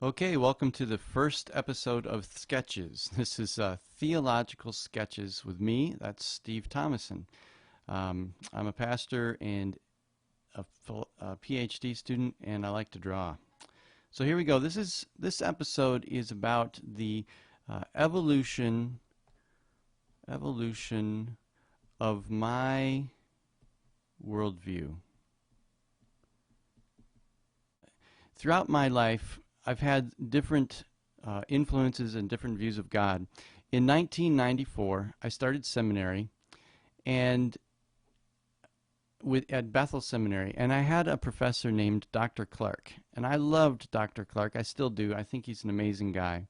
Okay, welcome to the first episode of Sketches. This is Theological Sketches with me. That's Steve Thomason. I'm a pastor and a PhD student, and I like to draw. So here we go. This episode is about the evolution of my worldview. Throughout my life, I've had different influences and different views of God. In 1994, I started seminary and at Bethel Seminary, and I had a professor named Dr. Clark, and I loved Dr. Clark. I still do. I think he's an amazing guy.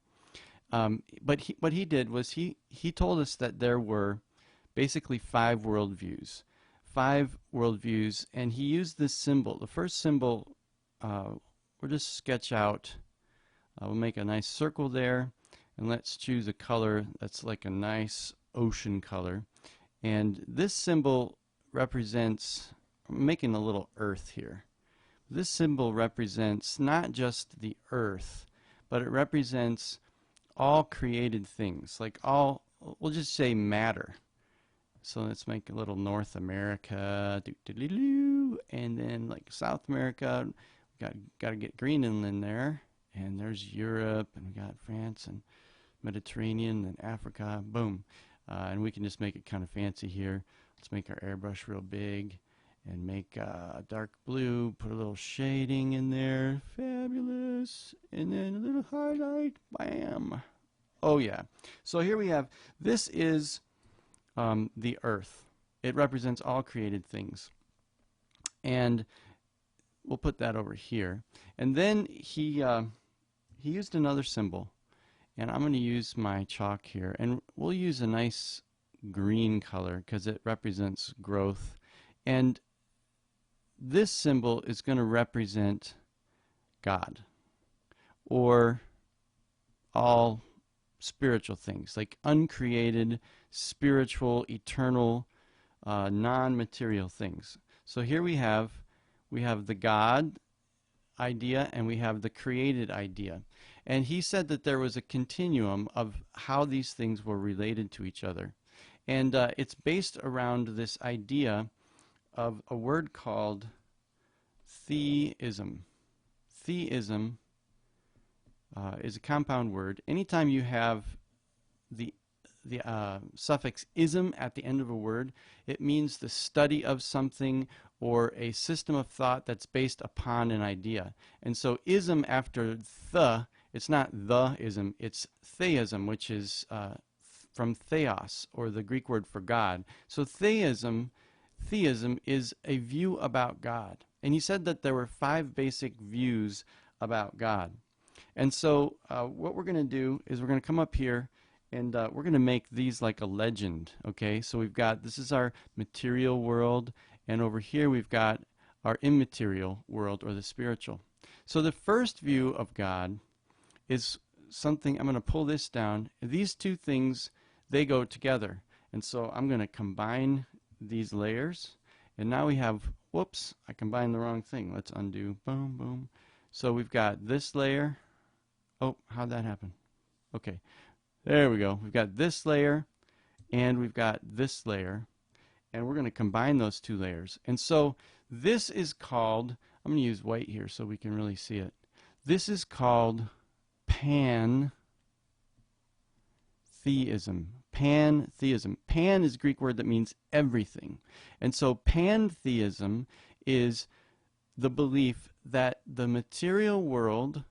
But what he did was he told us that there were basically five worldviews, and he used this symbol. The first symbol, we'll just sketch out. We'll make a nice circle there, and let's choose a color that's like a nice ocean color. And this symbol represents, I'm making a little earth here. This symbol represents not just the earth, but it represents all created things, like all, we'll just say matter. So let's make a little North America, and then like South America, got to get Greenland in there. And there's Europe, and we got France and Mediterranean and Africa, boom. And we can just make it kind of fancy here. Let's make our airbrush real big and make a dark blue, put a little shading in there, fabulous. And then a little highlight, bam. Oh yeah. So here we have, this is the earth. It represents all created things. And we'll put that over here. And then he used another symbol, and I'm going to use my chalk here, and we'll use a nice green color because it represents growth. And this symbol is going to represent God, or all spiritual things, like uncreated, spiritual, eternal, non-material things. So here we have the God idea, and we have the created idea. And he said that there was a continuum of how these things were related to each other. And it's based around this idea of a word called theism. Theism is a compound word. Anytime you have the suffix ism at the end of a word, it means the study of something or a system of thought that's based upon an idea. And so ism after the, it's not the ism, it's theism, which is from theos, or the Greek word for God. So theism is a view about God. And he said that there were five basic views about God. And so what we're going to do is we're going to come up here, and we're going to make these like a legend, okay? So we've got, this is our material world, and over here we've got our immaterial world, or the spiritual. So the first view of God is something, I'm going to pull this down. These two things, they go together. And so I'm going to combine these layers, and now we have, whoops, I combined the wrong thing. Let's undo, boom, boom. So we've got this layer. Oh, how'd that happen? Okay. There we go. We've got this layer, and we've got this layer, and we're going to combine those two layers. And so this is called, I'm going to use white here so we can really see it. This is called pantheism. Pantheism. Pan is a Greek word that means everything. And so pantheism is the belief that the material world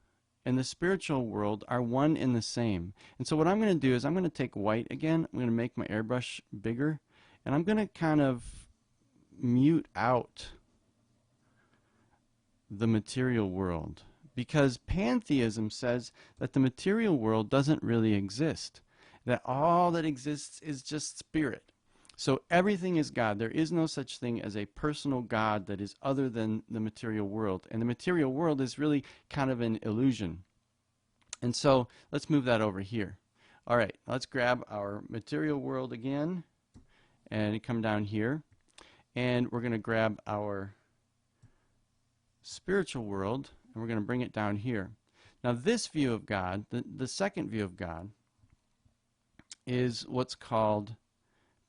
and the spiritual world are one and the same. And so what I'm going to do is I'm going to take white again. I'm going to make my airbrush bigger, and I'm going to kind of mute out the material world, because pantheism says that the material world doesn't really exist, that all that exists is just spirit. So everything is God. There is no such thing as a personal God that is other than the material world. And the material world is really kind of an illusion. And so let's move that over here. All right, let's grab our material world again and come down here. And we're going to grab our spiritual world, and we're going to bring it down here. Now this view of God, the second view of God, is what's called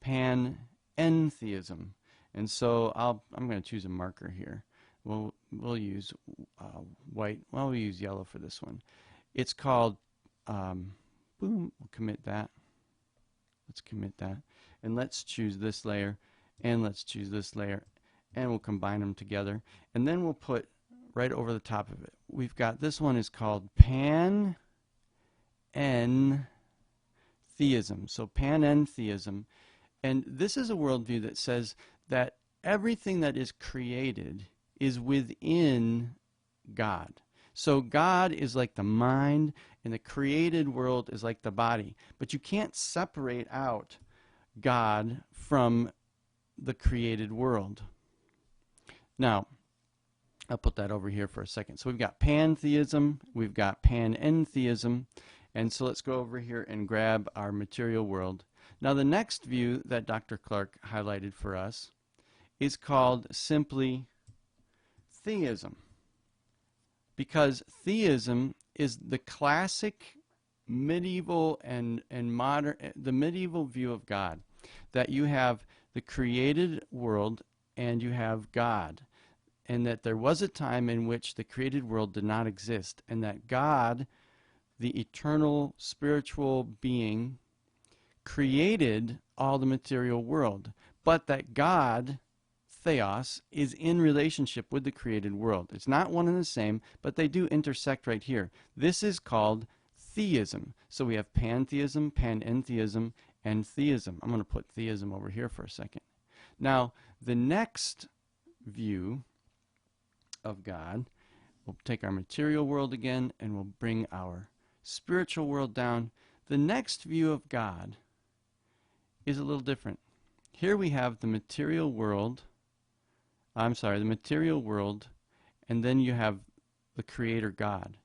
panentheism. And so I'm going to choose a marker here. We'll use white. Well, we'll use yellow for this one. It's called, boom, we'll commit that. Let's commit that. And let's choose this layer, and let's choose this layer, and we'll combine them together. And then we'll put right over the top of it. We've got, this one is called panentheism. So panentheism. And this is a worldview that says that everything that is created is within God. So God is like the mind, and the created world is like the body. But you can't separate out God from the created world. Now, I'll put that over here for a second. So we've got pantheism, we've got panentheism, and so let's go over here and grab our material world. Now the next view that Dr. Clark highlighted for us is called simply theism, because theism is the classic medieval and modern, the medieval view of God, that you have the created world and you have God, and that there was a time in which the created world did not exist, and that God, the eternal spiritual being, created all the material world, but that God, Theos, is in relationship with the created world. It's not one and the same, but they do intersect right here. This is called theism. So we have pantheism, panentheism, and theism. I'm going to put theism over here for a second. Now, the next view of God, we'll take our material world again, and we'll bring our spiritual world down. The next view of God is a little different. Here we have the material world, the material world, and then you have the Creator God.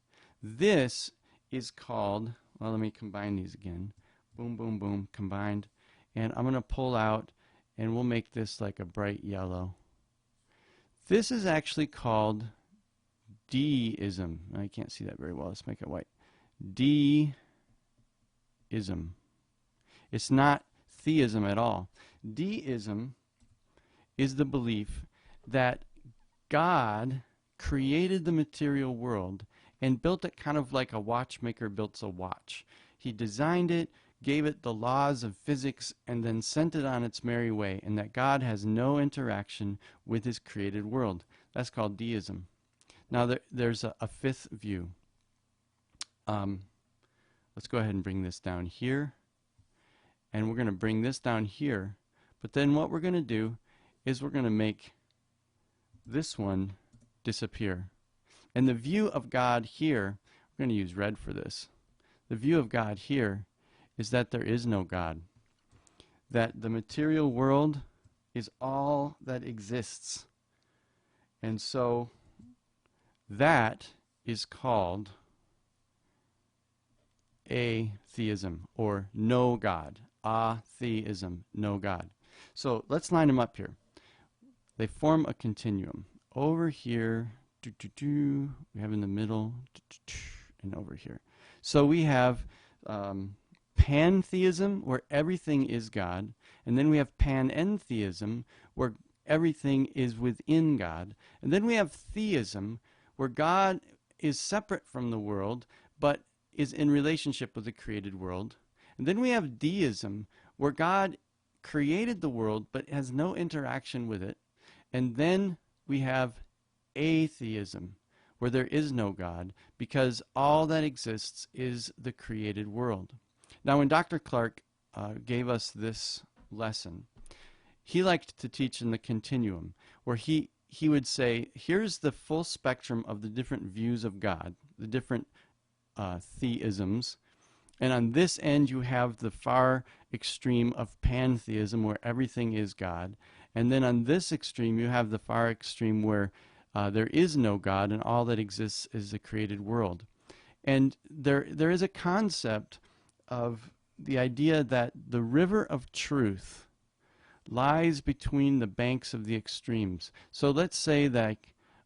This is called, well, let me combine these again. Boom, boom, boom, combined. And I'm going to pull out, and we'll make this like a bright yellow. This is actually called deism. I can't see that very well. Let's make it white. Deism. It's not theism at all. Deism is the belief that God created the material world and built it kind of like a watchmaker builds a watch. He designed it, gave it the laws of physics, and then sent it on its merry way, and that God has no interaction with his created world. That's called deism. Now there's a fifth view. Let's go ahead and bring this down here, and we're going to bring this down here, but then what we're going to do is we're going to make this one disappear. And the view of God here, we're going to use red for this. The view of God here is that there is no God, that the material world is all that exists. And so that is called atheism, or no God. Atheism, no God. So let's line them up here. They form a continuum. Over here, we have in the middle, and over here. So we have pantheism, where everything is God, and then we have panentheism, where everything is within God, and then we have theism, where God is separate from the world, but is in relationship with the created world. And then we have deism, where God created the world, but has no interaction with it. And then we have atheism, where there is no God, because all that exists is the created world. Now, when Dr. Clark gave us this lesson, he liked to teach in the continuum, where he would say, here's the full spectrum of the different views of God, the different theisms, and on this end you have the far extreme of pantheism, where everything is God, and then on this extreme you have the far extreme where there is no God and all that exists is the created world. And there is a concept of the idea that the river of truth lies between the banks of the extremes. So let's say that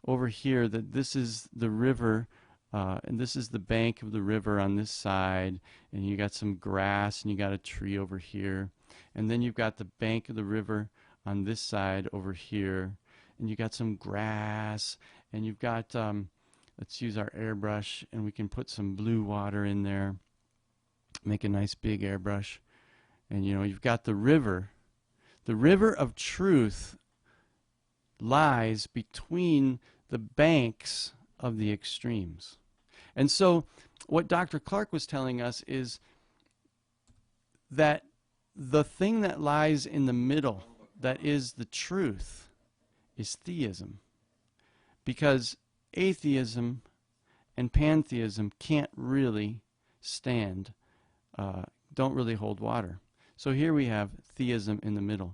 over here that this is the river And this is the bank of the river on this side, and you got some grass, and you got a tree over here. And then you've got the bank of the river on this side over here, and you got some grass, and you've got, let's use our airbrush, and we can put some blue water in there, make a nice big airbrush. And you know, you've got the river. The river of truth lies between the banks of the extremes. And so what Dr. Clark was telling us is that the thing that lies in the middle, that is the truth, is theism. Because atheism and pantheism can't really stand, don't really hold water. So here we have theism in the middle.